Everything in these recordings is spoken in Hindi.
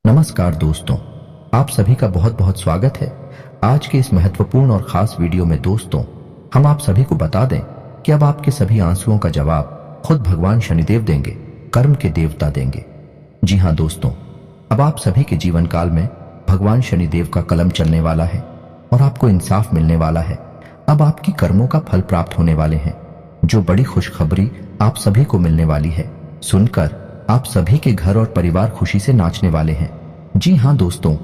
नमस्कार दोस्तों, आप सभी का बहुत बहुत स्वागत है। आज के इस महत्वपूर्ण और खास वीडियो में दोस्तों हम आप सभी को बता दें कि अब आपके सभी आंसुओं का जवाब खुद भगवान शनिदेव देंगे, कर्म के देवता देंगे। जी हाँ दोस्तों, अब आप सभी के जीवन काल में भगवान शनिदेव का कलम चलने वाला है और आपको इंसाफ मिलने वाला है। अब आपकी कर्मों का फल प्राप्त होने वाले हैं। जो बड़ी खुशखबरी आप सभी को मिलने वाली है, सुनकर आप सभी के घर और परिवार खुशी से नाचने वाले हैं। जी हाँ दोस्तों,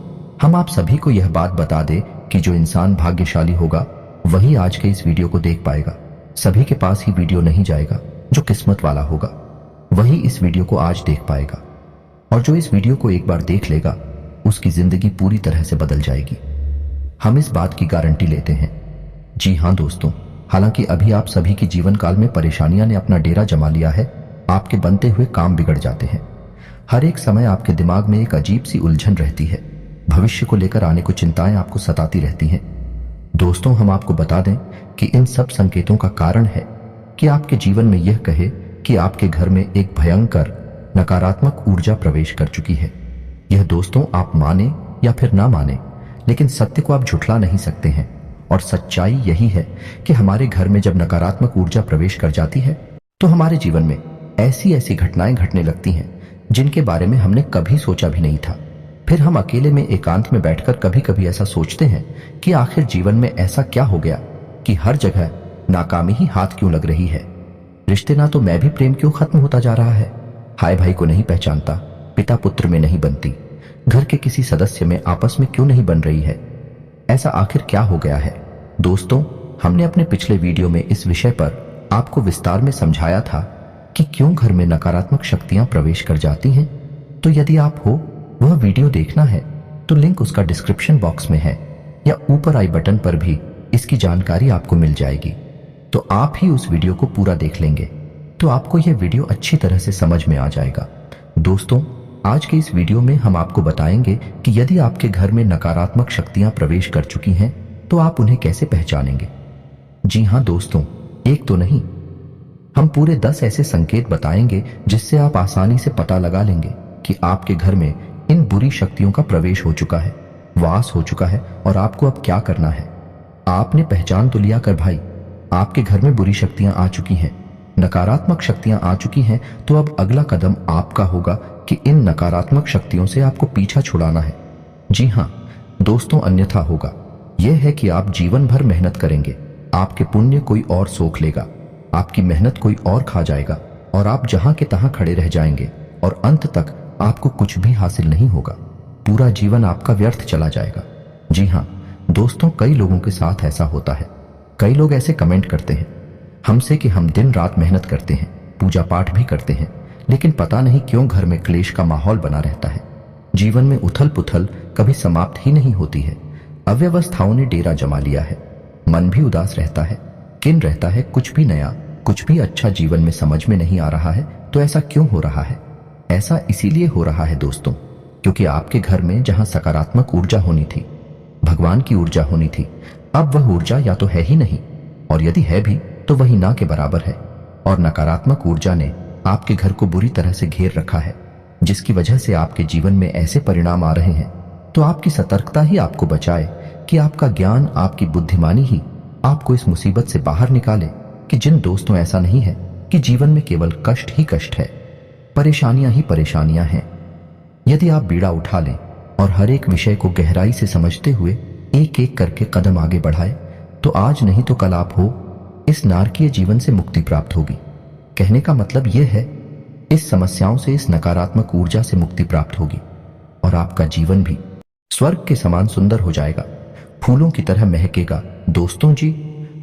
हम आप सभी को यह बात बता दें कि जो इंसान भाग्यशाली होगा वही आज के इस वीडियो को देख पाएगा। सभी के पास ही वीडियो नहीं जाएगा। जो किस्मत वाला होगा वही इस वीडियो को आज देख पाएगा, और जो इस वीडियो को एक बार देख लेगा उसकी जिंदगी पूरी तरह से बदल जाएगी। हम इस बात की गारंटी लेते हैं। जी हाँ दोस्तों, हालांकि अभी आप सभी के जीवन काल में परेशानियां ने अपना डेरा जमा लिया है। आपके बनते हुए काम बिगड़ जाते हैं। हर एक समय आपके दिमाग में एक अजीब सी उलझन रहती है। भविष्य को लेकर आने को चिंताएं आपको सताती रहती हैं। दोस्तों, हम आपको बता दें कि इन सब संकेतों का कारण है कि आपके जीवन में यह कहे कि आपके घर में एक भयंकर नकारात्मक ऊर्जा प्रवेश कर चुकी है। यह दोस्तों आप माने या फिर ना माने, लेकिन सत्य को आप झुठला नहीं सकते हैं। और सच्चाई यही है कि हमारे घर में जब नकारात्मक ऊर्जा प्रवेश कर जाती है तो हमारे जीवन में ऐसी ऐसी घटनाएं घटने लगती हैं जिनके बारे में हमने कभी सोचा भी नहीं था। फिर हम अकेले में एकांत में बैठकर कभी कभी ऐसा सोचते हैं कि आखिर जीवन में ऐसा क्या हो गया कि हर जगह नाकामी ही हाथ क्यों लग रही है। रिश्ते ना तो मैं भी प्रेम क्यों खत्म होता जा रहा है। भाई भाई को नहीं पहचानता, पिता पुत्र में नहीं बनती, घर के किसी सदस्य में आपस में क्यों नहीं बन रही है। ऐसा आखिर क्या हो गया है। दोस्तों, हमने अपने पिछले वीडियो में इस विषय पर आपको विस्तार में समझाया था कि क्यों घर में नकारात्मक शक्तियां प्रवेश कर जाती हैं। तो यदि आप हो वह वीडियो देखना है तो लिंक उसका डिस्क्रिप्शन बॉक्स में है या ऊपर आई बटन पर भी इसकी जानकारी आपको मिल जाएगी। तो आप ही उस वीडियो को पूरा देख लेंगे तो आपको यह वीडियो अच्छी तरह से समझ में आ जाएगा। दोस्तों, आज के इस वीडियो में हम आपको बताएंगे कि यदि आपके घर में नकारात्मक शक्तियां प्रवेश कर चुकी हैं तो आप उन्हें कैसे पहचानेंगे। जी हाँ दोस्तों, एक तो नहीं, हम पूरे 10 ऐसे संकेत बताएंगे जिससे आप आसानी से पता लगा लेंगे कि आपके घर में इन बुरी शक्तियों का प्रवेश हो चुका है, वास हो चुका है, और आपको अब क्या करना है। आपने पहचान तो लिया कर भाई, आपके घर में बुरी शक्तियां आ चुकी हैं, नकारात्मक शक्तियां आ चुकी हैं। तो अब अगला कदम आपका होगा कि इन नकारात्मक शक्तियों से आपको पीछा छुड़ाना है। जी हाँ दोस्तों, अन्यथा होगा यह है कि आप जीवन भर मेहनत करेंगे, आपके पुण्य कोई और सोख लेगा, आपकी मेहनत कोई और खा जाएगा, और आप जहां के तहां खड़े रह जाएंगे और अंत तक आपको कुछ भी हासिल नहीं होगा। पूरा जीवन आपका व्यर्थ चला जाएगा। जी हाँ दोस्तों, कई लोगों के साथ ऐसा होता है। कई लोग ऐसे कमेंट करते हैं हमसे कि हम दिन रात मेहनत करते हैं, पूजा पाठ भी करते हैं, लेकिन पता नहीं क्यों घर में क्लेश का माहौल बना रहता है। जीवन में उथल पुथल कभी समाप्त ही नहीं होती है। अव्यवस्थाओं ने डेरा जमा लिया है। मन भी उदास रहता है, किन रहता है, कुछ भी नया, कुछ भी अच्छा जीवन में समझ में नहीं आ रहा है। तो ऐसा क्यों हो रहा है? ऐसा इसीलिए हो रहा है दोस्तों क्योंकि आपके घर में जहां सकारात्मक ऊर्जा होनी थी, भगवान की ऊर्जा होनी थी, अब वह ऊर्जा या तो है ही नहीं, और यदि है भी तो वही ना के बराबर है। और नकारात्मक ऊर्जा ने आपके घर को बुरी तरह से घेर रखा है, जिसकी वजह से आपके जीवन में ऐसे परिणाम आ रहे हैं। तो आपकी सतर्कता ही आपको बचाए कि आपका ज्ञान, आपकी बुद्धिमानी ही आपको इस मुसीबत से बाहर निकाले। कि जिन दोस्तों ऐसा नहीं है कि जीवन में केवल कष्ट ही कष्ट है, परेशानियां ही परेशानियां हैं। यदि आप बीड़ा उठा लें और हर एक विषय को गहराई से समझते हुए एक एक करके कदम आगे बढ़ाए तो आज नहीं तो कल आप हो इस नारकीय जीवन से मुक्ति प्राप्त होगी। कहने का मतलब यह है, इस समस्याओं से, इस नकारात्मक ऊर्जा से मुक्ति प्राप्त होगी और आपका जीवन भी स्वर्ग के समान सुंदर हो जाएगा, फूलों की तरह महकेगा। दोस्तों जी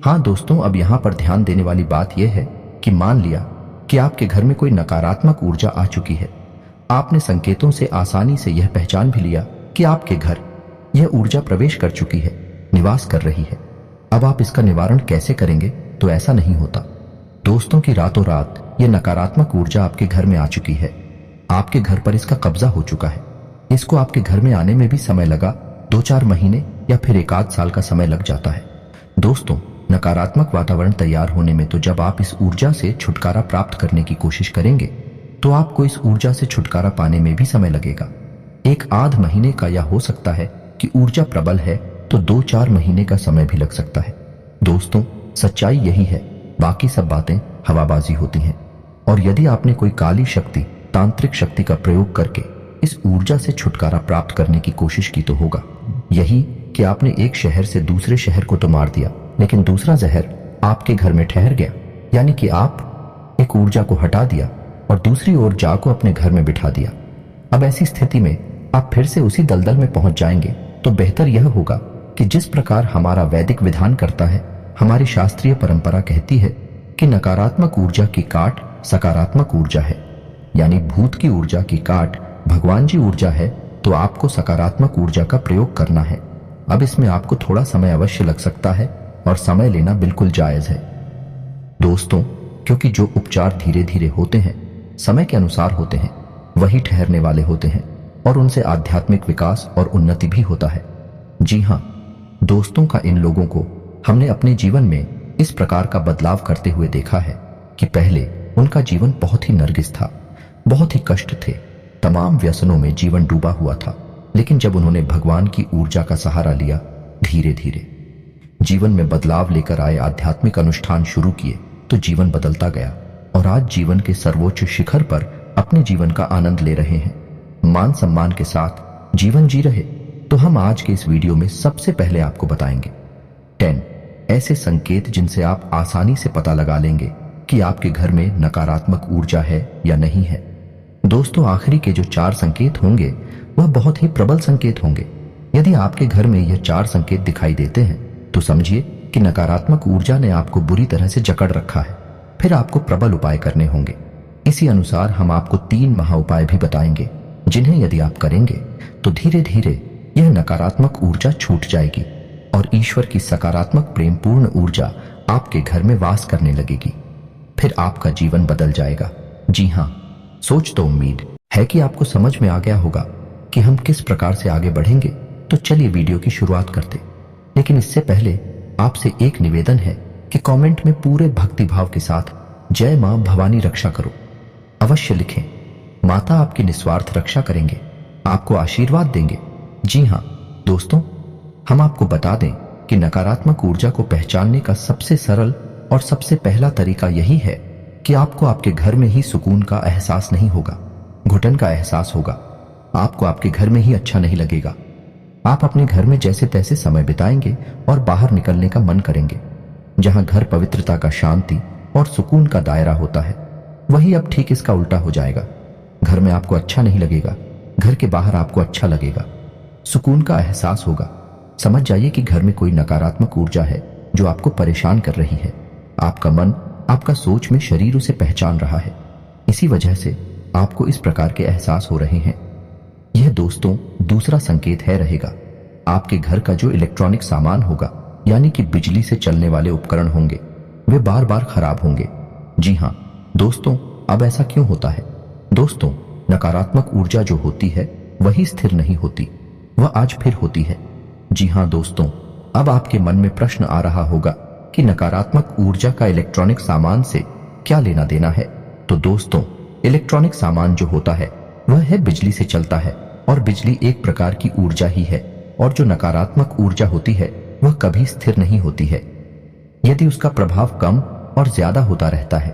हाँ दोस्तों, अब यहां पर ध्यान देने वाली बात यह है कि मान लिया कि आपके घर में कोई नकारात्मक ऊर्जा आ चुकी है। आपने संकेतों से आसानी से यह पहचान भी लिया कि आपके घर यह ऊर्जा प्रवेश कर चुकी है, निवास कर रही है। अब आप इसका निवारण कैसे करेंगे? तो ऐसा नहीं होता दोस्तों कि रातों रात यह नकारात्मक ऊर्जा आपके घर में आ चुकी है, आपके घर पर इसका कब्जा हो चुका है। इसको आपके घर में आने में भी समय लगा, 2-4 महीने या फिर 1 आध साल का समय लग जाता है। दोस्तों, नकारात्मक वातावरण तैयार होने में तो जब आप इस ऊर्जा से छुटकारा प्राप्त करने की कोशिश करेंगे तो आपको इस ऊर्जा से छुटकारा पाने में भी समय लगेगा। एक आध महीने का या हो सकता है कि ऊर्जा प्रबल है तो 2-4 महीने का समय भी लग सकता है। दोस्तों, सच्चाई यही है, बाकी सब बातें हवाबाजी होती हैं। और यदि आपने कोई काली शक्ति, तांत्रिक शक्ति का प्रयोग करके इस ऊर्जा से छुटकारा प्राप्त करने की कोशिश की तो होगा यही कि आपने एक शहर से दूसरे शहर को तो मार दिया, लेकिन दूसरा जहर आपके घर में ठहर गया। यानी कि आप एक ऊर्जा को हटा दिया और दूसरी ऊर्जा को अपने घर में बिठा दिया। अब ऐसी स्थिति में आप फिर से उसी दलदल में पहुंच जाएंगे। तो बेहतर यह होगा कि जिस प्रकार हमारा वैदिक विधान करता है, हमारी शास्त्रीय परंपरा कहती है कि नकारात्मक ऊर्जा की काट सकारात्मक ऊर्जा है, यानी भूत की ऊर्जा की काट भगवान जी ऊर्जा है, तो आपको सकारात्मक ऊर्जा का प्रयोग करना है। अब इसमें आपको थोड़ा समय अवश्य लग सकता है और समय लेना बिल्कुल जायज है दोस्तों, क्योंकि जो उपचार धीरे धीरे होते हैं, समय के अनुसार होते हैं, वही ठहरने वाले होते हैं और उनसे आध्यात्मिक विकास और उन्नति भी होता है। जी हाँ दोस्तों, का इन लोगों को हमने अपने जीवन में इस प्रकार का बदलाव करते हुए देखा है कि पहले उनका जीवन बहुत ही नरगिस था, बहुत ही कष्ट थे, तमाम व्यसनों में जीवन डूबा हुआ था। लेकिन जब उन्होंने भगवान की ऊर्जा का सहारा लिया, धीरे धीरे जीवन में बदलाव लेकर आए, आध्यात्मिक अनुष्ठान शुरू किए, तो जीवन बदलता गया और आज जीवन के सर्वोच्च शिखर पर अपने जीवन का आनंद ले रहे हैं, मान सम्मान के साथ जीवन जी रहे। तो हम आज के इस वीडियो में सबसे पहले आपको बताएंगे 10 ऐसे संकेत जिनसे आप आसानी से पता लगा लेंगे कि आपके घर में नकारात्मक ऊर्जा है या नहीं है। दोस्तों, आखिरी के जो 4 संकेत होंगे वह बहुत ही प्रबल संकेत होंगे। यदि आपके घर में यह 4 संकेत दिखाई देते हैं तो समझिए कि नकारात्मक ऊर्जा ने आपको बुरी तरह से जकड़ रखा है। फिर आपको प्रबल उपाय करने होंगे। इसी अनुसार हम आपको 3 महा उपाय भी बताएंगे, जिन्हें यदि आप करेंगे तो धीरे धीरे यह नकारात्मक ऊर्जा छूट जाएगी और ईश्वर की सकारात्मक प्रेमपूर्ण ऊर्जा आपके घर में वास करने लगेगी। फिर आपका जीवन बदल जाएगा। जी हाँ, सोच तो उम्मीद है कि आपको समझ में आ गया होगा कि हम किस प्रकार से आगे बढ़ेंगे। तो चलिए वीडियो की शुरुआत करते। लेकिन इससे पहले आपसे एक निवेदन है कि कमेंट में पूरे भक्तिभाव के साथ जय मां भवानी रक्षा करो अवश्य लिखें। माता आपकी निस्वार्थ रक्षा करेंगे, आपको आशीर्वाद देंगे। जी हाँ दोस्तों, हम आपको बता दें कि नकारात्मक ऊर्जा को पहचानने का सबसे सरल और सबसे पहला तरीका यही है कि आपको आपके घर में ही सुकून का एहसास नहीं होगा, घुटन का एहसास होगा। आपको आपके घर में ही अच्छा नहीं लगेगा। आप अपने घर में जैसे तैसे समय बिताएंगे और बाहर निकलने का मन करेंगे। जहां घर पवित्रता का, शांति और सुकून का दायरा होता है, वही अब ठीक इसका उल्टा हो जाएगा। घर में आपको अच्छा नहीं लगेगा, घर के बाहर आपको अच्छा लगेगा, सुकून का एहसास होगा। समझ जाइए कि घर में कोई नकारात्मक ऊर्जा है जो आपको परेशान कर रही है। आपका मन, आपका सोच में शरीर उसे पहचान रहा है। इसी वजह से आपको इस प्रकार के एहसास हो रहे हैं। यह दोस्तों दूसरा संकेत है रहेगा। आपके घर का जो इलेक्ट्रॉनिक सामान होगा, यानी कि बिजली से चलने वाले उपकरण होंगे, वे बार बार खराब होंगे। जी हाँ दोस्तों, अब ऐसा क्यों होता है? दोस्तों, नकारात्मक ऊर्जा जो होती है वही स्थिर नहीं होती, वह आज फिर होती है। जी हाँ दोस्तों, अब आपके मन में प्रश्न आ रहा होगा कि नकारात्मक ऊर्जा का इलेक्ट्रॉनिक सामान से क्या लेना देना है। तो दोस्तों, इलेक्ट्रॉनिक सामान जो होता है वह है बिजली से चलता है और बिजली एक प्रकार की ऊर्जा ही है। और जो नकारात्मक ऊर्जा होती है वह कभी स्थिर नहीं होती है। यदि उसका प्रभाव कम और ज्यादा होता रहता है,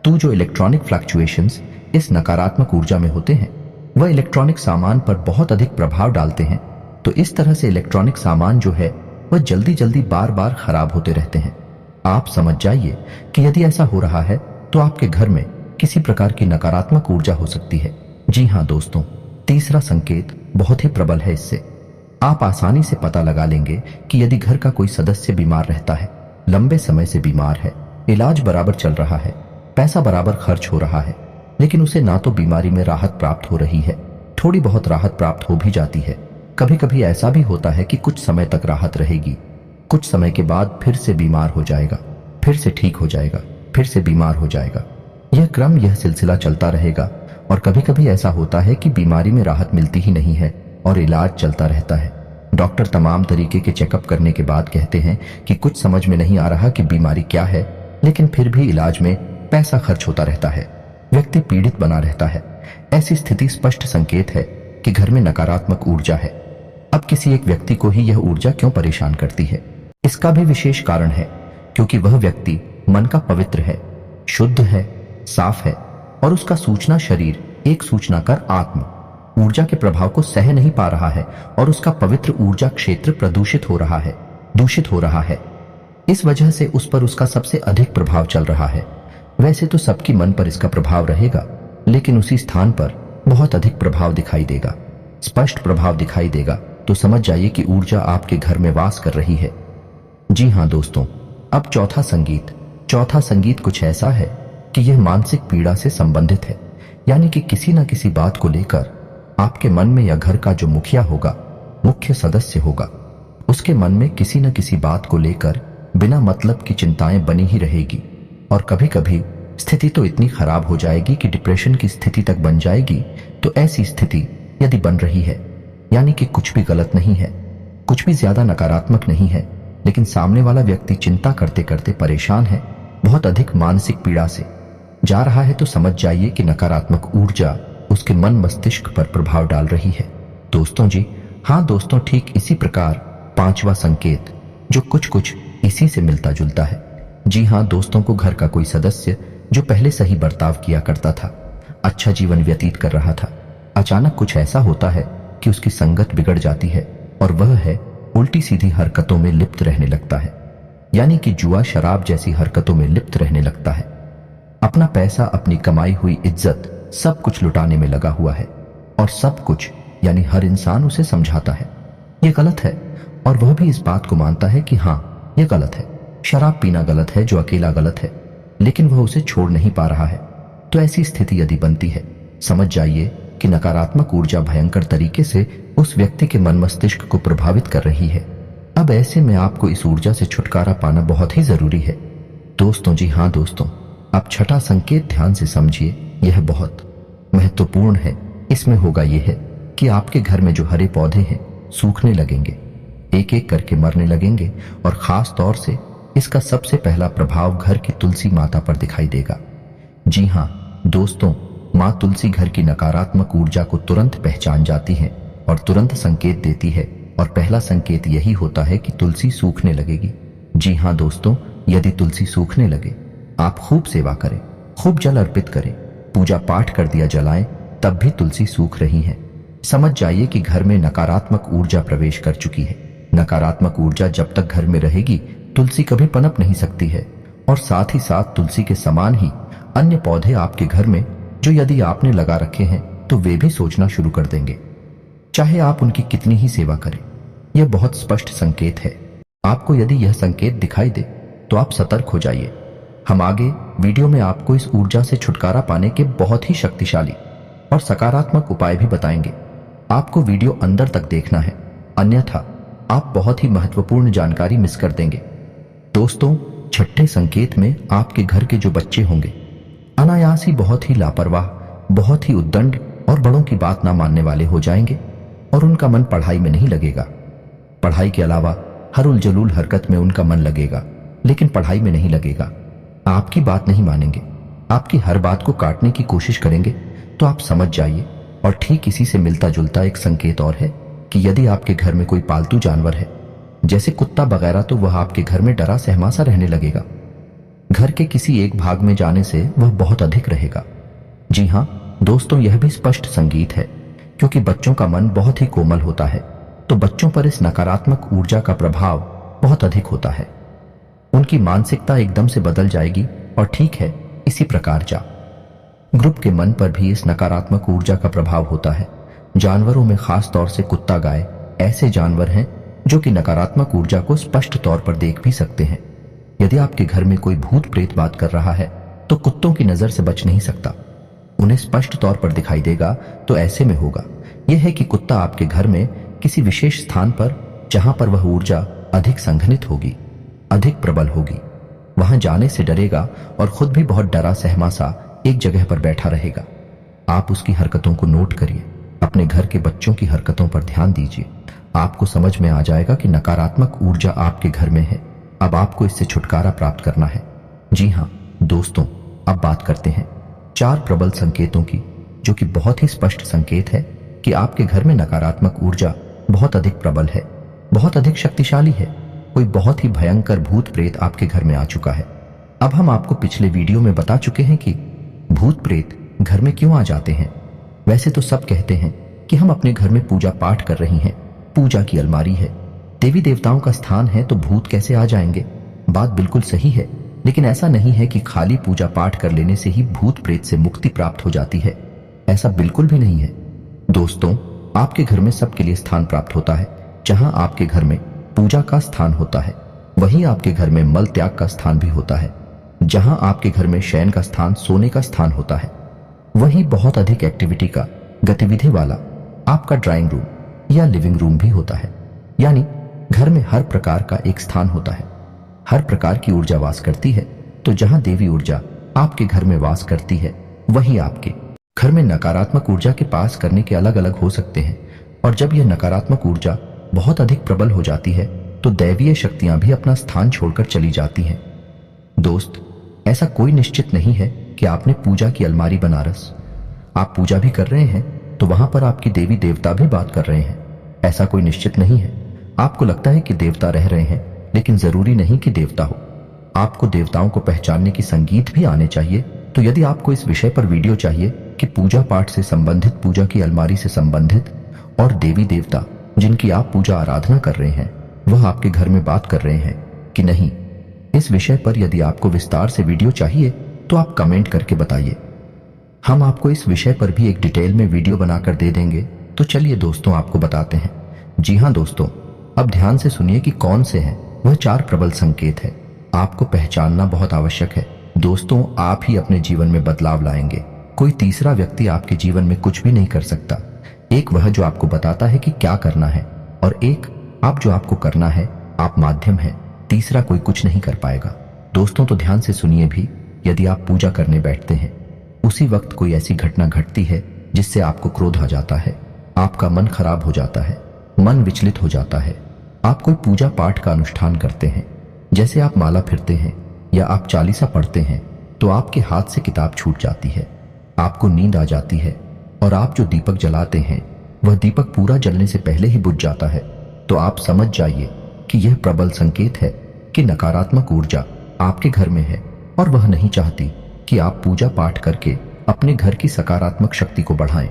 तो जो इलेक्ट्रॉनिक फ्लक्चुएशंस इस नकारात्मक ऊर्जा में होते हैं वह इलेक्ट्रॉनिक सामान पर बहुत अधिक प्रभाव डालते हैं। तो इस तरह से इलेक्ट्रॉनिक सामान जो है वह जल्दी जल्दी बार बार खराब होते रहते हैं। आप समझ जाइए कि यदि ऐसा हो रहा है तो आपके घर में किसी प्रकार की नकारात्मक ऊर्जा हो सकती है। जी हाँ दोस्तों, तीसरा संकेत बहुत ही प्रबल है। इससे आप आसानी से पता लगा लेंगे कि यदि घर का कोई सदस्य बीमार रहता है, लंबे समय से बीमार है, इलाज बराबर चल रहा है, पैसा बराबर खर्च हो रहा है, लेकिन उसे ना तो बीमारी में राहत प्राप्त हो रही है, थोड़ी बहुत राहत प्राप्त हो भी जाती है। कभी कभी ऐसा भी होता है कि कुछ समय तक राहत रहेगी, कुछ समय के बाद फिर से बीमार हो जाएगा, फिर से ठीक हो जाएगा, फिर से बीमार हो जाएगा। यह क्रम, यह सिलसिला चलता रहेगा। और कभी कभी ऐसा होता है कि बीमारी में राहत मिलती ही नहीं है और इलाज चलता रहता है। डॉक्टर तमाम तरीके के चेकअप करने के बाद कहते हैं कि कुछ समझ में नहीं आ रहा कि बीमारी क्या है, लेकिन फिर भी इलाज में पैसा खर्च होता रहता है, व्यक्ति पीड़ित बना रहता है। ऐसी स्थिति स्पष्ट संकेत है कि घर में नकारात्मक ऊर्जा है। अब किसी एक व्यक्ति को ही यह ऊर्जा क्यों परेशान करती है? इसका भी विशेष कारण है, क्योंकि वह व्यक्ति मन का पवित्र है, शुद्ध है, साफ है और उसका सूचना शरीर एक सूचना कर आत्म ऊर्जा के प्रभाव को सह नहीं पा रहा है और उसका पवित्र ऊर्जा क्षेत्र प्रदूषित हो रहा है, दूषित हो रहा है। इस वजह से उस पर उसका सबसे अधिक प्रभाव चल रहा है। वैसे तो सबकी मन पर इसका प्रभाव रहेगा, लेकिन उसी स्थान पर बहुत अधिक प्रभाव दिखाई देगा, स्पष्ट प्रभाव दिखाई देगा। तो समझ जाइए कि ऊर्जा आपके घर में वास कर रही है। जी हाँ दोस्तों, अब चौथा संगीत कुछ ऐसा है कि यह मानसिक पीड़ा से संबंधित है। यानी कि किसी न किसी बात को लेकर आपके मन में या घर का जो मुखिया होगा, मुख्य सदस्य होगा, उसके मन में किसी न किसी बात को लेकर बिना मतलब की चिंताएं बनी ही रहेगी। और कभी कभी स्थिति तो इतनी खराब हो जाएगी कि डिप्रेशन की स्थिति तक बन जाएगी। तो ऐसी स्थिति यदि बन रही है, यानी कि कुछ भी गलत नहीं है, कुछ भी ज्यादा नकारात्मक नहीं है, लेकिन सामने वाला व्यक्ति चिंता करते करते परेशान है, बहुत अधिक मानसिक पीड़ा से जा रहा है, तो समझ जाइए कि नकारात्मक ऊर्जा उसके मन मस्तिष्क पर प्रभाव डाल रही है। दोस्तों जी हाँ दोस्तों, ठीक इसी प्रकार पांचवा संकेत जो कुछ इसी से मिलता जुलता है। जी हाँ दोस्तों, को घर का कोई सदस्य जो पहले सही बर्ताव किया करता था, अच्छा जीवन व्यतीत कर रहा था, अचानक कुछ ऐसा होता है कि उसकी संगत बिगड़ जाती है और वह है उल्टी सीधी हरकतों में लिप्त रहने लगता है। यानी कि जुआ शराब जैसी हरकतों में लिप्त रहने लगता है। अपना पैसा, अपनी कमाई हुई इज्जत सब कुछ लुटाने में लगा हुआ है और सब कुछ यानी हर इंसान उसे समझाता है यह गलत है, और वह भी इस बात को मानता है कि हाँ यह गलत है, शराब पीना गलत है, जो अकेला गलत है, लेकिन वह उसे छोड़ नहीं पा रहा है। तो ऐसी स्थिति यदि बनती है, समझ जाइए कि नकारात्मक ऊर्जा भयंकर तरीके से उस व्यक्ति के मन मस्तिष्क को प्रभावित कर रही है। अब ऐसे में आपको इस ऊर्जा से छुटकारा पाना बहुत ही जरूरी है दोस्तों। जी हाँ दोस्तों, अब छठा संकेत ध्यान से समझिए, यह बहुत महत्वपूर्ण है। इसमें होगा यह है कि आपके घर में जो हरे पौधे हैं सूखने लगेंगे, एक एक करके मरने लगेंगे, और खास तौर से इसका सबसे पहला प्रभाव घर की तुलसी माता पर दिखाई देगा। जी हाँ दोस्तों, माँ तुलसी घर की नकारात्मक ऊर्जा को तुरंत पहचान जाती है और तुरंत संकेत देती है, और पहला संकेत यही होता है कि तुलसी सूखने लगेगी। जी हाँ दोस्तों, यदि तुलसी सूखने लगे, आप खूब सेवा करें, खूब जल अर्पित करें, पूजा पाठ कर दिया जलाएं, तब भी तुलसी सूख रही है, समझ जाइए कि घर में नकारात्मक ऊर्जा प्रवेश कर चुकी है। नकारात्मक ऊर्जा जब तक घर में रहेगी, तुलसी कभी पनप नहीं सकती है। और साथ ही साथ तुलसी के समान ही अन्य पौधे आपके घर में जो यदि आपने लगा रखे हैं, तो वे भी सोचना शुरू कर देंगे, चाहे आप उनकी कितनी ही सेवा करें। यह बहुत स्पष्ट संकेत है। आपको यदि यह संकेत दिखाई दे तो आप सतर्क हो जाइए। हम आगे वीडियो में आपको इस ऊर्जा से छुटकारा पाने के बहुत ही शक्तिशाली और सकारात्मक उपाय भी बताएंगे। आपको वीडियो अंदर तक देखना है, अन्यथा आप बहुत ही महत्वपूर्ण जानकारी मिस कर देंगे। दोस्तों, छठे संकेत में आपके घर के जो बच्चे होंगे, अनायास ही बहुत ही लापरवाह, बहुत ही उद्दंड और बड़ों की बात ना मानने वाले हो जाएंगे, और उनका मन पढ़ाई में नहीं लगेगा। पढ़ाई के अलावा हर उलझुल हरकत में उनका मन लगेगा, लेकिन पढ़ाई में नहीं लगेगा। आपकी बात नहीं मानेंगे, आपकी हर बात को काटने की कोशिश करेंगे। तो आप समझ जाइए। और ठीक इसी से मिलता जुलता एक संकेत और है कि यदि आपके घर में कोई पालतू जानवर है, जैसे कुत्ता वगैरह, तो वह आपके घर में डरा सहमा सा रहने लगेगा। घर के किसी एक भाग में जाने से वह बहुत अधिक रहेगा। जी हाँ दोस्तों, यह भी स्पष्ट संगीत है, क्योंकि बच्चों का मन बहुत ही कोमल होता है, तो बच्चों पर इस नकारात्मक ऊर्जा का प्रभाव बहुत अधिक होता है। उनकी मानसिकता एकदम से बदल जाएगी। और ठीक है, इसी प्रकार ग्रुप के मन पर भी इस नकारात्मक ऊर्जा का प्रभाव होता है। जानवरों में खास तौर से कुत्ता, गाय ऐसे जानवर हैं जो कि नकारात्मक ऊर्जा को स्पष्ट तौर पर देख भी सकते हैं। यदि आपके घर में कोई भूत प्रेत बात कर रहा है, तो कुत्तों की नजर से बच नहीं सकता, उन्हें स्पष्ट तौर पर दिखाई देगा। तो ऐसे में होगा यह है कि कुत्ता आपके घर में किसी विशेष स्थान पर, जहां पर वह ऊर्जा अधिक संघनित होगी, अधिक प्रबल होगी, वहां जाने से डरेगा और खुद भी बहुत डरा सहमा सा एक जगह पर बैठा रहेगा। आप उसकी हरकतों को नोट करिए, अपने घर के बच्चों की हरकतों पर ध्यान दीजिए। आपको समझ में आ जाएगा कि नकारात्मक ऊर्जा आपके घर में है। अब आपको इससे छुटकारा प्राप्त करना है। जी हाँ दोस्तों, अब बात करते हैं 4 प्रबल संकेतों की, जो कि बहुत ही स्पष्ट संकेत है कि आपके घर में नकारात्मक ऊर्जा बहुत अधिक प्रबल है, बहुत अधिक शक्तिशाली है। कोई बहुत ही भयंकर भूत प्रेत आपके घर में आ चुका है। अब हम आपको पिछले वीडियो में बता चुके हैं कि भूत प्रेत घर में क्यों आ जाते हैं। वैसे तो सब कहते हैं कि हम अपने घर में पूजा पाठ कर रही हैं, पूजा की अलमारी है, देवी देवताओं का स्थान है, तो भूत कैसे आ जाएंगे। बात बिल्कुल सही है, लेकिन ऐसा नहीं है कि खाली पूजा पाठ कर लेने से ही भूत प्रेत से मुक्ति प्राप्त हो जाती है। ऐसा बिल्कुल भी नहीं है दोस्तों। आपके घर में सबके लिए स्थान प्राप्त होता है। जहां आपके घर में पूजा का स्थान होता है, वहीं आपके घर में मल त्याग का स्थान भी होता है। जहां आपके घर में शयन का स्थान, सोने का स्थान होता है, वहीं बहुत अधिक एक्टिविटी का, गतिविधि वाला आपका ड्राइंग रूम या लिविंग रूम भी होता है। यानी घर में हर प्रकार का एक स्थान होता है, हर प्रकार की ऊर्जा वास करती है। तो जहां देवी ऊर्जा आपके घर में वास करती है, वहीं आपके घर में नकारात्मक ऊर्जा के पास करने के अलग अलग हो सकते हैं। और जब यह नकारात्मक ऊर्जा बहुत अधिक प्रबल हो जाती है, तो दैवीय शक्तियां भी अपना स्थान छोड़कर चली जाती हैं। दोस्त, ऐसा कोई निश्चित नहीं है कि आपने पूजा की अलमारी बनारस, आप पूजा भी कर रहे हैं तो वहां पर आपकी देवी देवता भी बात कर रहे हैं। ऐसा कोई निश्चित नहीं है। आपको लगता है कि देवता रह रहे हैं, लेकिन जरूरी नहीं कि देवता हो। आपको देवताओं को पहचानने की संगीत भी आने चाहिए। तो यदि आपको इस विषय पर वीडियो चाहिए कि पूजा पाठ से संबंधित, पूजा की अलमारी से संबंधित, और देवी देवता जिनकी आप पूजा आराधना कर रहे हैं वह आपके घर में बात कर रहे हैं कि नहीं, इस विषय पर यदि आपको विस्तार से वीडियो चाहिए तो आप कमेंट करके बताइए। हम आपको इस विषय पर भी एक डिटेल में वीडियो बनाकर दे देंगे। तो चलिए दोस्तों, आपको बताते हैं। जी हाँ दोस्तों, अब ध्यान से सुनिए कि कौन से हैं वह 4 प्रबल संकेत है। आपको पहचानना बहुत आवश्यक है दोस्तों। आप ही अपने जीवन में बदलाव लाएंगे। कोई तीसरा व्यक्ति आपके जीवन में कुछ भी नहीं कर सकता। एक वह जो आपको बताता है कि क्या करना है, और एक आप जो आपको करना है। आप माध्यम हैं, तीसरा कोई कुछ नहीं कर पाएगा। दोस्तों तो ध्यान से सुनिए भी, यदि आप पूजा करने बैठते हैं, उसी वक्त कोई ऐसी घटना घटती है जिससे आपको क्रोध आ जाता है, आपका मन खराब हो जाता है, मन विचलित हो जाता है। आप कोई पूजा पाठ का अनुष्ठान करते हैं, जैसे आप माला फिरते हैं या आप चालीसा पढ़ते हैं, तो आपके हाथ से किताब छूट जाती है, आपको नींद आ जाती है, और आप जो दीपक जलाते हैं वह दीपक पूरा जलने से पहले ही बुझ जाता है। तो आप समझ जाइए कि यह प्रबल संकेत है कि नकारात्मक ऊर्जा आपके घर में है, और वह नहीं चाहती कि आप पूजा पाठ करके अपने घर की सकारात्मक शक्ति को बढ़ाएं।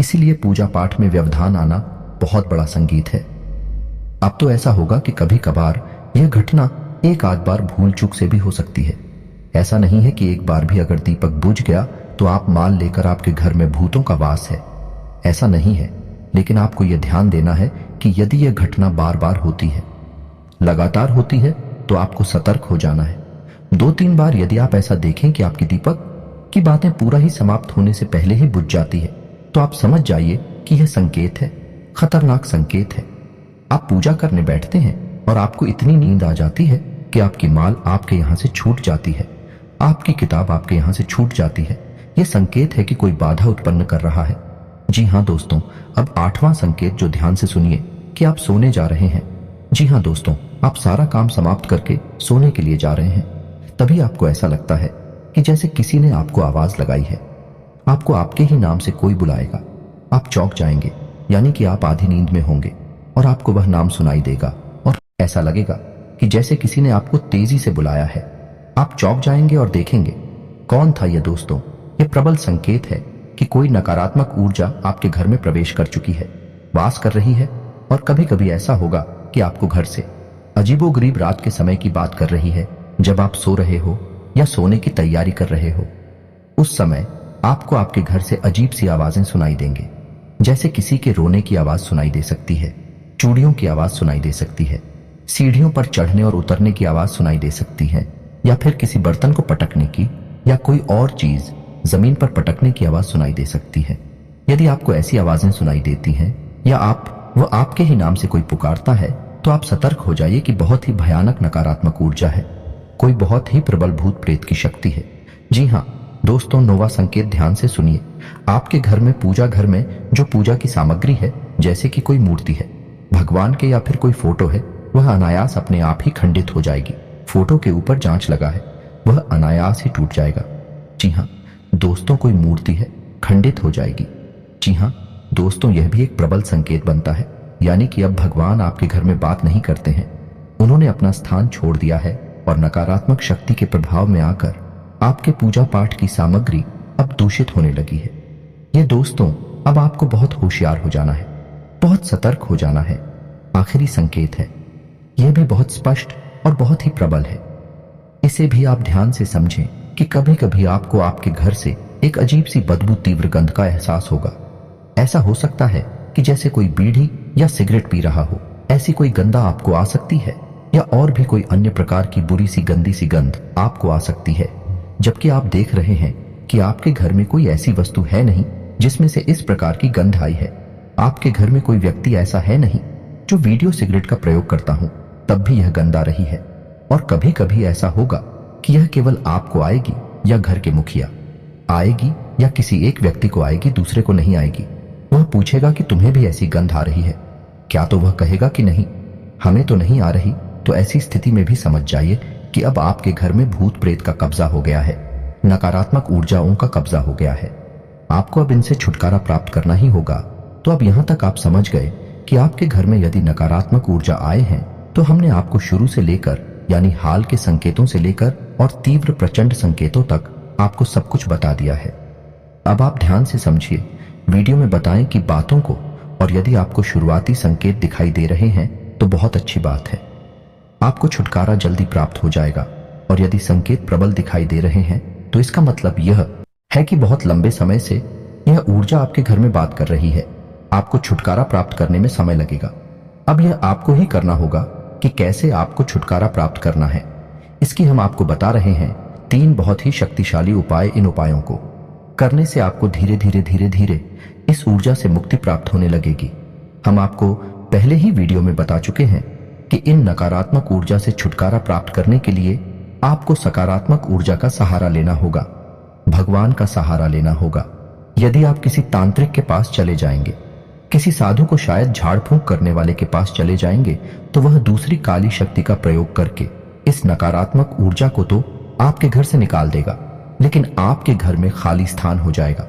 इसीलिए पूजा पाठ में व्यवधान आना बहुत बड़ा संगीत है। अब तो ऐसा होगा कि कभी कभार यह घटना एक आध बार भूल चूक से भी हो सकती है। ऐसा नहीं है कि एक बार भी अगर दीपक बुझ गया तो आप मान लेकर आपके घर में भूतों का वास है। ऐसा नहीं है, लेकिन आपको यह ध्यान देना है कि यदि यह घटना बार बार होती है, लगातार होती है, तो आपको सतर्क हो जाना है। 2-3 बार यदि आप ऐसा देखें कि आपकी दीपक की बातें पूरा ही समाप्त होने से पहले ही बुझ जाती है, तो आप समझ जाइए कि यह संकेत है, खतरनाक संकेत है। आप पूजा करने बैठते हैं और आपको इतनी नींद आ जाती है कि आपकी माल आपके यहां से छूट जाती है, आपकी किताब आपके यहां से छूट जाती है। यह संकेत है कि कोई बाधा उत्पन्न कर रहा है। जी हाँ दोस्तों, अब 8वां संकेत जो ध्यान से सुनिए कि आप सोने जा रहे हैं। जी हाँ दोस्तों, आप सारा काम समाप्त करके सोने के लिए जा रहे हैं। तभी आपको ऐसा लगता है कि जैसे किसी ने आपको आवाज लगाई है, आपको आपके ही नाम से कोई बुलाएगा। आप चौंक जाएंगे, यानी कि आप आधी नींद में होंगे और आपको वह नाम सुनाई देगा, और ऐसा लगेगा कि जैसे किसी ने आपको तेजी से बुलाया है। आप चौंक जाएंगे और देखेंगे कौन था यह। दोस्तों, यह प्रबल संकेत है कि कोई नकारात्मक ऊर्जा आपके घर में प्रवेश कर चुकी है, वास कर रही है। और कभी कभी ऐसा होगा कि आपको घर से अजीबोगरीब रात के समय की बात कर रही है, जब आप सो रहे हो या सोने की तैयारी कर रहे हो। उस समय आपको आपके घर से अजीब सी आवाजें सुनाई देंगे, जैसे किसी के रोने की आवाज सुनाई दे सकती है, चूड़ियों की आवाज सुनाई दे सकती है, सीढ़ियों पर चढ़ने और उतरने की आवाज सुनाई दे सकती है, या फिर किसी बर्तन को पटकने की या कोई और चीज जमीन पर पटकने की आवाज सुनाई दे सकती है। यदि आपको ऐसी आवाजें सुनाई देती हैं या वो आपके ही नाम से कोई पुकारता है, तो आप सतर्क हो जाइए कि बहुत ही भयानक नकारात्मक ऊर्जा है, कोई बहुत ही प्रबल भूत प्रेत की शक्ति है। जी हाँ दोस्तों, 9वां संकेत ध्यान से सुनिए। आपके घर में, पूजा घर में जो पूजा की सामग्री है, जैसे कि कोई मूर्ति है, भगवान के या फिर कोई फोटो है, वह अनायास अपने आप ही खंडित हो जाएगी। फोटो के ऊपर जांच लगा है, वह अनायास ही टूट जाएगा। जी हाँ दोस्तों, कोई मूर्ति है, खंडित हो जाएगी। जी हाँ, दोस्तों, यह भी एक प्रबल संकेत बनता है, यानी कि अब भगवान आपके घर में बात नहीं करते हैं, उन्होंने अपना स्थान छोड़ दिया है और नकारात्मक शक्ति के प्रभाव में आकर आपके पूजा पाठ की सामग्री अब दूषित होने लगी है। ये दोस्तों, अब आपको बहुत होशियार हो जाना है, बहुत सतर्क हो जाना है। आखिरी संकेत है, यह भी बहुत स्पष्ट और बहुत ही प्रबल है। इसे भी आप ध्यान से समझें कि कभी कभी आपको आपके घर से एक अजीब सी बदबू, तीव्र गंध का एहसास होगा। ऐसा हो सकता है कि जैसे कोई बीड़ी या सिगरेट पी रहा हो, ऐसी कोई गंधा आपको आ सकती है, या और भी कोई अन्य प्रकार की बुरी सी गंदी सी गंध आपको आ सकती है, जबकि आप देख रहे हैं कि आपके घर में कोई ऐसी वस्तु है नहीं जिसमें से इस प्रकार की गंध आई है। आपके घर में कोई व्यक्ति ऐसा है नहीं जो वीडियो सिगरेट का प्रयोग करता हो, तब भी यह गंध आ रही है। और कभी कभी ऐसा होगा कि यह केवल आपको आएगी, या घर के मुखिया आएगी, या किसी एक व्यक्ति को आएगी, दूसरे को नहीं आएगी। वह पूछेगा कि तुम्हें भी ऐसी गंध आ रही है क्या, तो वह कहेगा कि नहीं, हमें तो नहीं आ रही। तो ऐसी स्थिति में भी समझ जाइए कि अब आपके घर में भूत प्रेत का कब्जा हो गया है, नकारात्मक ऊर्जाओं का कब्जा हो गया है। आपको अब इनसे छुटकारा प्राप्त करना ही होगा। तो अब यहां तक आप समझ गए कि आपके घर में यदि नकारात्मक ऊर्जा आए हैं, तो हमने आपको शुरू से लेकर, यानी हाल के संकेतों से लेकर और तीव्र प्रचंड संकेतों तक आपको सब कुछ बता दिया है। अब आप ध्यान से समझिए, वीडियो में बताएं कि बातों को, और यदि आपको शुरुआती संकेत दिखाई दे रहे हैं तो बहुत अच्छी बात है, आपको छुटकारा जल्दी प्राप्त हो जाएगा। और यदि संकेत प्रबल दिखाई दे रहे हैं तो इसका मतलब यह है कि बहुत लंबे समय से यह ऊर्जा आपके घर में बात कर रही है। आपको छुटकारा प्राप्त करने में समय लगेगा। अब यह आपको ही करना होगा कि कैसे आपको छुटकारा प्राप्त करना है। इसकी हम आपको बता रहे हैं 3 बहुत ही शक्तिशाली उपाय। इन उपायों को करने से आपको धीरे धीरे इस ऊर्जा से मुक्ति प्राप्त होने लगेगी। हम आपको पहले ही वीडियो में बता चुके हैं कि इन नकारात्मक ऊर्जा से छुटकारा प्राप्त करने के लिए आपको सकारात्मक ऊर्जा का सहारा लेना होगा, भगवान का सहारा लेना होगा। यदि आप किसी तांत्रिक के पास चले जाएंगे, किसी साधु को शायद झाड़ फूंक करने वाले के पास चले जाएंगे, तो वह दूसरी काली शक्ति का प्रयोग करके इस नकारात्मक ऊर्जा को तो आपके घर से निकाल देगा, लेकिन आपके घर में खाली स्थान हो जाएगा।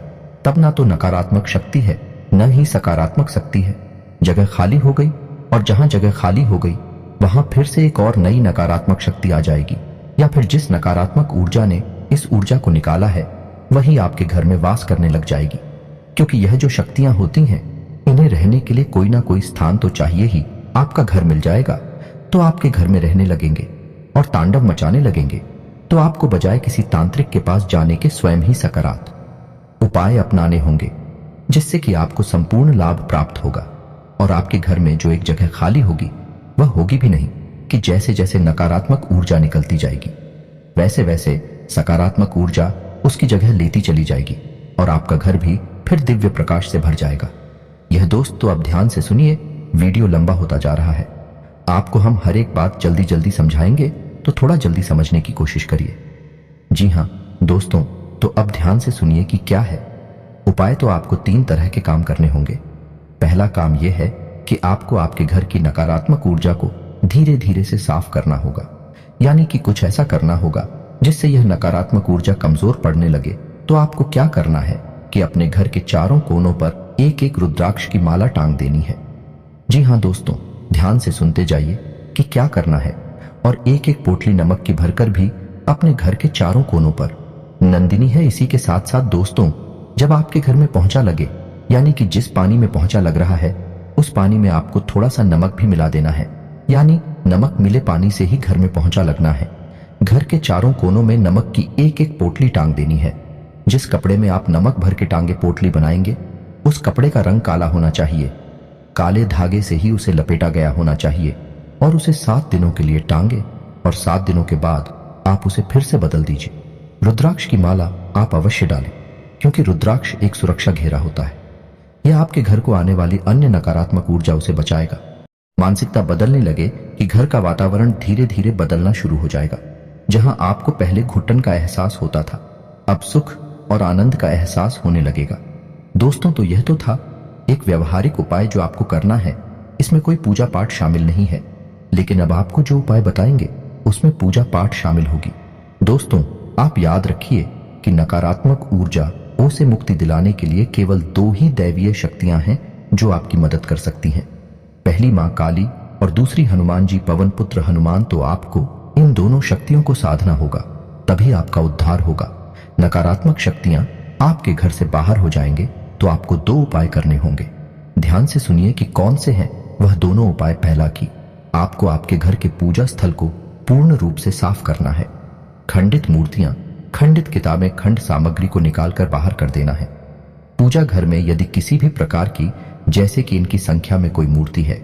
तब ना तो नकारात्मक शक्ति है, न ही सकारात्मक शक्ति है। जगह खाली हो गई, और जहां जगह खाली हो गई वहां फिर से एक और नई नकारात्मक शक्ति आ जाएगी, या फिर जिस नकारात्मक ऊर्जा ने इस ऊर्जा को निकाला है वही आपके घर में वास करने लग जाएगी। क्योंकि यह जो शक्तियां होती हैं, इन्हें रहने के लिए कोई ना कोई स्थान तो चाहिए ही। आपका घर मिल जाएगा तो आपके घर में रहने लगेंगे और तांडव मचाने लगेंगे। तो आपको बजाय किसी तांत्रिक के पास जाने के स्वयं ही सकारात्मक उपाय अपनाने होंगे, जिससे कि आपको संपूर्ण लाभ प्राप्त होगा। और आपके घर में जो एक जगह खाली होगी, वह होगी भी नहीं कि जैसे जैसे नकारात्मक ऊर्जा निकलती जाएगी, वैसे वैसे सकारात्मक ऊर्जा उसकी जगह लेती चली जाएगी, और आपका घर भी फिर दिव्य प्रकाश से भर जाएगा। यह दोस्त, तो अब ध्यान से सुनिए, वीडियो लंबा होता जा रहा है। आपको हम हर एक बात जल्दी जल्दी समझाएंगे, तो थोड़ा जल्दी समझने की कोशिश करिए। जी हाँ दोस्तों, तो अब ध्यान से सुनिए कि क्या है उपाय। तो आपको 3 तरह के काम करने होंगे। पहला काम यह है कि आपको आपके घर की नकारात्मक ऊर्जा को धीरे धीरे से साफ करना होगा, यानी कि कुछ ऐसा करना होगा जिससे यह नकारात्मक ऊर्जा कमजोर पड़ने लगे। तो आपको क्या करना है कि अपने घर के चारों कोनों पर एक एक रुद्राक्ष की माला टांग देनी है। जी हाँ दोस्तों, ध्यान से सुनते जाइए कि क्या करना है। और एक एक पोटली नमक की भरकर भी अपने घर के चारों कोनों पर नंदिनी है। इसी के साथ साथ दोस्तों, जब आपके घर में पहुंचा लगे, यानी कि जिस पानी में पहुंचा लग रहा है, उस पानी में आपको थोड़ा सा नमक भी मिला देना है, यानी नमक मिले पानी से ही घर में पहुंचा लगना है। घर के चारों कोनों में नमक की एक एक पोटली टांग देनी है। जिस कपड़े में आप नमक भर के टांगे पोटली बनाएंगे, उस कपड़े का रंग काला होना चाहिए, काले धागे से ही उसे लपेटा गया होना चाहिए, और उसे 7 दिनों के लिए टांगे, और 7 दिनों के बाद आप उसे फिर से बदल दीजिए। रुद्राक्ष की माला आप अवश्य डालें, क्योंकि रुद्राक्ष एक सुरक्षा घेरा होता है। यह आपके घर को आने वाली अन्य नकारात्मक ऊर्जा उसे बचाएगा। मानसिकता बदलने लगे कि घर का वातावरण धीरे धीरे बदलना शुरू हो जाएगा। जहां आपको पहले घुटन का एहसास होता था, अब सुख और आनंद का एहसास होने लगेगा। दोस्तों, तो यह तो था एक व्यवहारिक उपाय जो आपको करना है। इसमें कोई पूजा पाठ शामिल नहीं है, लेकिन अब आपको जो उपाय बताएंगे उसमें पूजा पाठ शामिल होगी। दोस्तों, आप याद रखिए कि नकारात्मक ऊर्जा ओ से मुक्ति दिलाने के लिए केवल 2 ही दैवीय शक्तियां हैं जो आपकी मदद कर सकती हैं। पहली मां काली और दूसरी हनुमान जी पवन पुत्र हनुमान। तो आपको इन दोनों शक्तियों को साधना होगा, तभी आपका उद्धार होगा। नकारात्मक शक्तियां आपके घर से बाहर हो जाएंगे तो आपको 2 उपाय करने होंगे। ध्यान से सुनिए कि कौन से हैं वह दोनों उपाय। पहला कि आपको आपके घर के पूजा स्थल को पूर्ण रूप से साफ करना है। खंडित मूर्तियां, खंडित किताबें, खंड सामग्री को निकालकर बाहर कर देना है। पूजा घर में यदि किसी भी प्रकार की, जैसे कि इनकी संख्या में कोई मूर्ति है,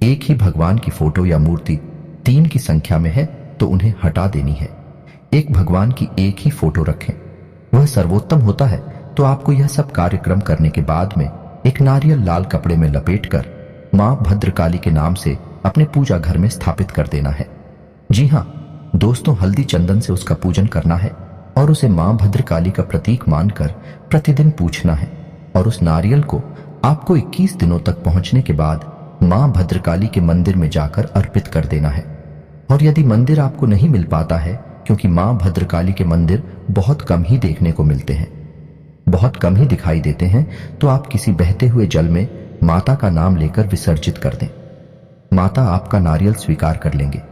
एक ही भगवान की फोटो या मूर्ति 3 की संख्या में है तो उन्हें हटा देनी है। एक भगवान की एक ही फोटो रखें, वह सर्वोत्तम होता है। तो आपको यह सब कार्यक्रम करने के बाद में एक नारियल लाल कपड़े में लपेटकर मां भद्रकाली के नाम से अपने पूजा घर में स्थापित कर देना है। जी हां दोस्तों, हल्दी चंदन से उसका पूजन करना है और उसे मां भद्रकाली का प्रतीक मानकर प्रतिदिन पूछना है। और उस नारियल को आपको 21 दिनों तक पहुंचने के बाद मां भद्रकाली के मंदिर में जाकर अर्पित कर देना है। और यदि मंदिर आपको नहीं मिल पाता है, क्योंकि मां भद्रकाली के मंदिर बहुत कम ही देखने को मिलते हैं, बहुत कम ही दिखाई देते हैं, तो आप किसी बहते हुए जल में माता का नाम लेकर विसर्जित कर दें। माता आपका नारियल स्वीकार कर लेंगे।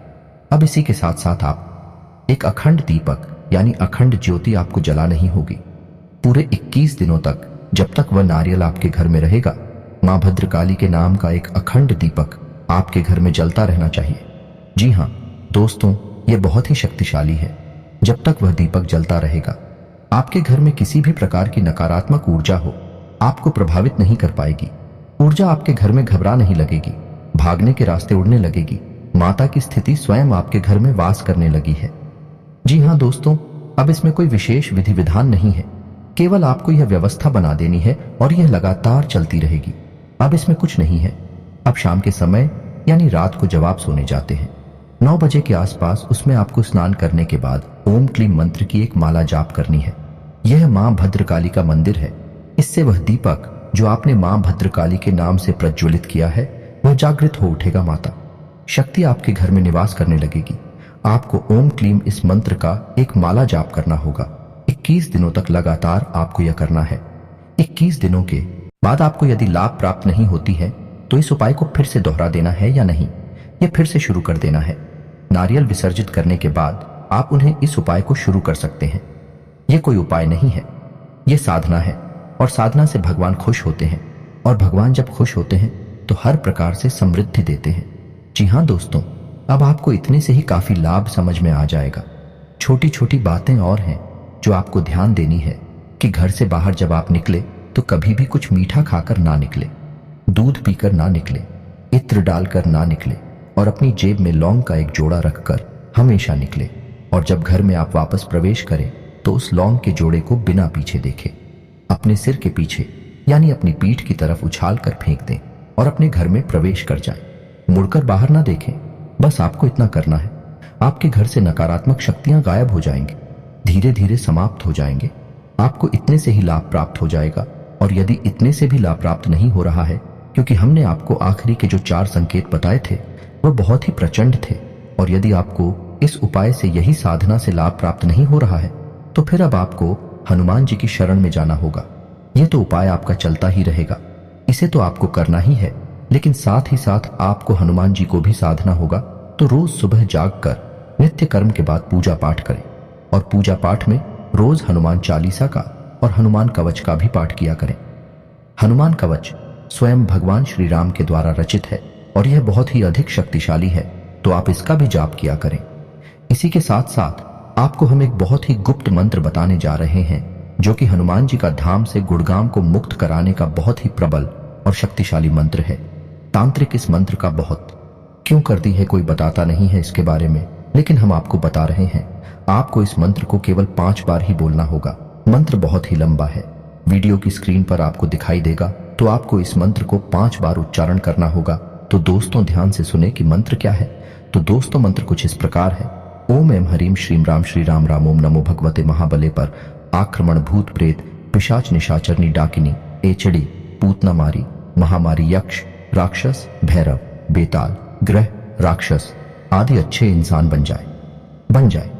अब इसी के साथ साथ आप एक अखंड दीपक यानी अखंड ज्योति आपको जला नहीं होगी। पूरे 21 दिनों तक, जब तक वह नारियल आपके घर में रहेगा, मां भद्रकाली के नाम का एक अखंड दीपक आपके घर में जलता रहना चाहिए। जी हां दोस्तों, यह बहुत ही शक्तिशाली है। जब तक वह दीपक जलता रहेगा, आपके घर में किसी भी प्रकार की नकारात्मक ऊर्जा हो आपको प्रभावित नहीं कर पाएगी। ऊर्जा आपके घर में घबरा नहीं लगेगी, भागने के रास्ते उड़ने लगेगी। माता की स्थिति स्वयं आपके घर में वास करने लगी है। जी हां दोस्तों, अब इसमें कोई विशेष विधि विधान नहीं है, केवल आपको यह व्यवस्था बना देनी है और यह लगातार चलती रहेगी। अब इसमें कुछ नहीं है। अब शाम के समय यानी रात को जब आप सोने जाते हैं 9 बजे के आसपास, उसमें आपको स्नान करने के बाद ओम क्लीम मंत्र की एक माला जाप करनी है। यह मां भद्रकाली का मंदिर है। इससे वह दीपक जो आपने मां भद्रकाली के नाम से प्रज्वलित किया है वह जागृत हो उठेगा। माता शक्ति आपके घर में निवास करने लगेगी। आपको ओम क्लीम इस मंत्र का एक माला जाप करना होगा। 21 दिनों तक लगातार आपको यह करना है। 21 दिनों के बाद आपको यदि लाभ प्राप्त नहीं होती है तो इस उपाय को फिर से दोहरा देना है या नहीं, यह फिर से शुरू कर देना है। नारियल विसर्जित करने के बाद आप उन्हें इस उपाय को शुरू कर सकते हैं। यह कोई उपाय नहीं है, यह साधना है। और साधना से भगवान खुश होते हैं, और भगवान जब खुश होते हैं तो हर प्रकार से समृद्धि देते हैं। जी हां दोस्तों, अब आपको इतने से ही काफी लाभ समझ में आ जाएगा। छोटी छोटी बातें और हैं जो आपको ध्यान देनी है कि घर से बाहर जब आप निकले तो कभी भी कुछ मीठा खाकर ना निकले, दूध पीकर ना निकले, इत्र डालकर ना निकले, और अपनी जेब में लौंग का एक जोड़ा रखकर हमेशा निकले। और जब घर में आप वापस प्रवेश करें तो उस लौंग के जोड़े को बिना पीछे देखे अपने सिर के पीछे यानी अपनी पीठ की तरफ उछाल कर फेंक दें और अपने घर में प्रवेश कर जाएं। मुड़कर बाहर ना देखें। बस आपको इतना करना है। आपके घर से नकारात्मक शक्तियां गायब हो जाएंगी, धीरे धीरे समाप्त हो जाएंगे। आपको इतने से ही लाभ प्राप्त हो जाएगा। और यदि इतने से भी लाभ प्राप्त नहीं हो रहा है, क्योंकि हमने आपको आखिरी के जो 4 संकेत बताए थे वह बहुत ही प्रचंड थे, और यदि आपको इस उपाय से, यही साधना से लाभ प्राप्त नहीं हो रहा है, तो फिर अब आपको हनुमान जी की शरण में जाना होगा। यह तो उपाय आपका चलता ही रहेगा, इसे तो आपको करना ही है, लेकिन साथ ही साथ आपको हनुमान जी को भी साधना होगा। तो रोज सुबह जागकर नित्य कर्म के बाद पूजा पाठ करें, और पूजा पाठ में रोज हनुमान चालीसा का और हनुमान कवच का भी पाठ किया करें। हनुमान कवच स्वयं भगवान श्री राम के द्वारा रचित है और यह बहुत ही अधिक शक्तिशाली है, तो आप इसका भी जाप किया करें। इसी के साथ साथ आपको हम एक बहुत ही गुप्त मंत्र बताने जा रहे हैं, जो कि हनुमान जी का धाम से गुड़गाम को मुक्त कराने का बहुत ही प्रबल और शक्तिशाली मंत्र है। तांत्रिक इस मंत्र का बहुत क्यों कर दी है कोई बताता नहीं है इसके बारे में, लेकिन हम आपको बता रहे हैं। आपको इस मंत्र को केवल 5 बार ही बोलना होगा। मंत्र बहुत ही लंबा है, वीडियो की स्क्रीन पर आपको दिखाई देगा। तो आपको इस मंत्र को 5 बार उच्चारण करना होगा। तो दोस्तों ध्यान से सुने कि मंत्र क्या है। तो दोस्तों मंत्र कुछ इस प्रकार है। ओम एम हरीम श्री राम राम ओम नमो भगवते महाबले पर आक्रमण भूत प्रेत पिशाच निशाचरनी डाकिनी एचड़ी पूतना मारी महामारी यक्ष राक्षस भैरव बेताल ग्रह राक्षस आदि अच्छे इंसान बन जाए।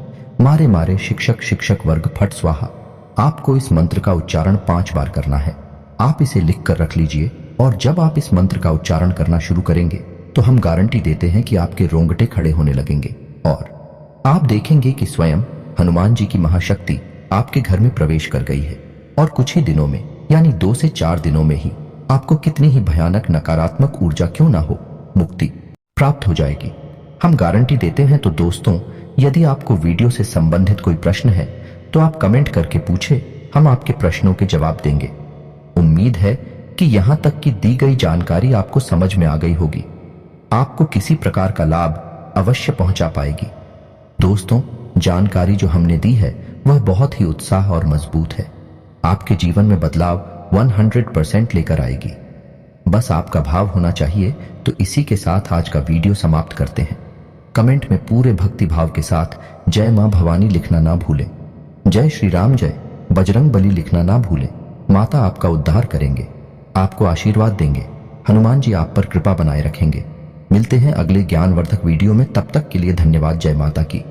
मारे मारे शिक्षक वर्ग फट स्वाहा। आपको इस मंत्र का उच्चारण 5 बार करना है। आप इसे लिख कर रख लीजिए और जब आप इस मंत्र का उच्चारण करना शुरू करेंगे तो हम गारंटी देते हैं कि आपके रोंगटे खड़े होने लगेंगे और आप देखेंगे कि स्वयं हनुमान जी की महाशक्ति आपके घर में प्रवेश कर गई है और कुछ ही दिनों में यानी 2 से 4 दिनों में ही आपको कितनी ही भयानक नकारात्मक ऊर्जा क्यों ना हो, मुक्ति प्राप्त हो जाएगी। हम गारंटी देते हैं। तो दोस्तों, यदि आपको वीडियो से संबंधित कोई प्रश्न है तो आप कमेंट करके पूछे, हम आपके प्रश्नों के जवाब देंगे। उम्मीद है कि यहां तक की दी गई जानकारी आपको समझ में आ गई होगी, आपको किसी प्रकार का लाभ अवश्य पहुंचा पाएगी। दोस्तों, जानकारी जो हमने दी है वह बहुत ही उत्साह और मजबूत है, आपके जीवन में बदलाव 100% लेकर आएगी। बस आपका भाव होना चाहिए। तो इसी के साथ आज का वीडियो समाप्त करते हैं। कमेंट में पूरे भक्ति भाव के साथ जय मां भवानी लिखना ना भूलें। जय श्री राम, जय बजरंग बली लिखना ना भूलें। माता आपका उद्धार करेंगे, आपको आशीर्वाद देंगे। हनुमान जी आप पर कृपा बनाए रखेंगे। मिलते हैं अगले ज्ञानवर्धक वीडियो में, तब तक के लिए धन्यवाद। जय माता की।